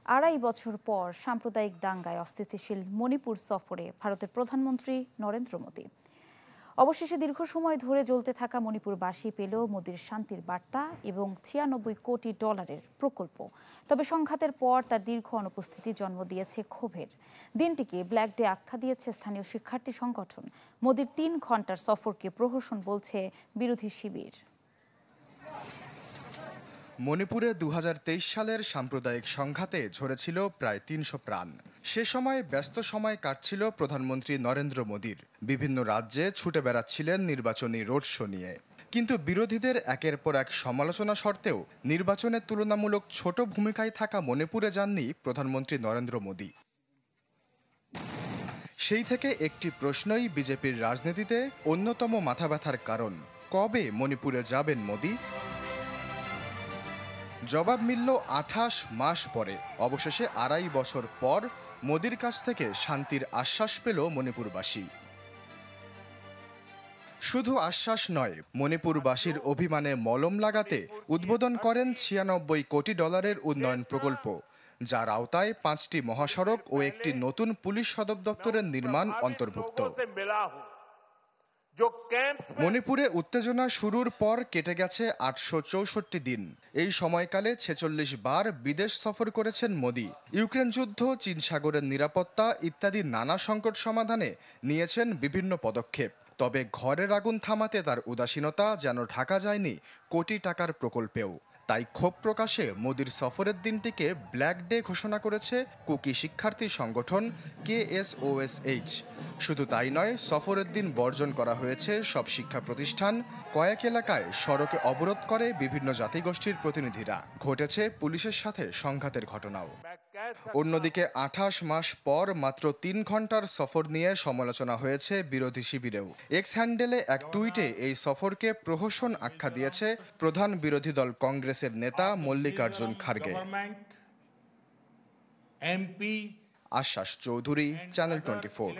আড়াই বছর পর সাম্প্রদায়িক দাঙ্গায় অস্থিতিশীল মণিপুর সফরে ভারতের প্রধানমন্ত্রী নরেন্দ্র মোদী। অবশেষে দীর্ঘ সময় ধরে জ্বলতে থাকা মণিপুরবাসী পেল মোদীর শান্তির বার্তা এবং $96 কোটি প্রকল্প। তবে সংঘাতের পর তার দীর্ঘ অনুপস্থিতি জন্ম দিয়েছে ক্ষোভের। দিনটিকে ব্ল্যাক ডে আখ্যা দিয়েছে স্থানীয় শিক্ষার্থী সংগঠন। মোদীর 3 ঘন্টার সফরকে প্রহসন বলছে বিরোধী শিবির। মণিপুরে 2023 সালের সাম্প্রদায়িক সংঘাতে ঝরেছিল প্রায় 300 প্রাণ। সে সময় ব্যস্ত সময় কাটছিল প্রধানমন্ত্রী নরেন্দ্র মোদীর। বিভিন্ন রাজ্যে ছুটে বেড়াচ্ছিলেন নির্বাচনী রোড শো নিয়ে। কিন্তু বিরোধীদের একের পর এক সমালোচনা সত্ত্বেও নির্বাচনে তুলনামূলক ছোট ভূমিকায় থাকা মণিপুরে যাননি প্রধানমন্ত্রী নরেন্দ্র মোদী। সেই থেকে একটি প্রশ্নই বিজেপির রাজনীতিতে অন্যতম মাথাব্যথার কারণ, কবে মণিপুরে যাবেন মোদী? জবাব মিলল 28 মাস পরে। অবশেষে আড়াই বছর পর মোদীর কাছ থেকে শান্তির আশ্বাস পেল মণিপুরবাসী। শুধু আশ্বাস নয়, মণিপুরবাসীর অভিমানে মলম লাগাতে উদ্বোধন করেন $96 কোটি উন্নয়ন প্রকল্প, যার আওতায় 5টি মহাসড়ক ও একটি নতুন পুলিশ সদর দপ্তরের নির্মাণ অন্তর্ভুক্ত। মণিপুরে উত্তেজনা শুরুর পর কেটে গেছে 864 দিন। এই সময়কালে 46 বার বিদেশ সফর করেছেন মোদী। ইউক্রেন যুদ্ধ, চীন সাগরের নিরাপত্তা ইত্যাদি নানা সংকট সমাধানে নিয়েছেন বিভিন্ন পদক্ষেপ। তবে ঘরের আগুন থামাতে তার উদাসীনতা যেন ঢাকা যায়নি কোটি টাকার প্রকল্পেও। তাই ক্ষোভ প্রকাশে মোদীর সফরের দিনটিকে ব্ল্যাক ডে ঘোষণা করেছে কুকি শিক্ষার্থী সংগঠন KSOSH। শুধু তাই নয়, সফরের দিন বর্জন করা হয়েছে সব শিক্ষা প্রতিষ্ঠান। কয়েক এলাকায় সড়কে অবরোধ করে বিভিন্ন জাতিগোষ্ঠীর প্রতিনিধিরা। ঘটেছে পুলিশের সাথে সংঘাতের ঘটনাও। অন্যদিকে 28 মাস পর মাত্র 3 ঘন্টার সফর নিয়ে সমালোচনা হয়েছে বিরোধী শিবিরেও। এক্স হ্যান্ডেলে এক টুইটে এই সফরকে প্রহসন আখ্যা দিয়েছে প্রধান বিরোধী দল কংগ্রেসের নেতা মল্লিকার্জুন খার্গে। আশ্বাস চৌধুরী, চ্যানেল 24।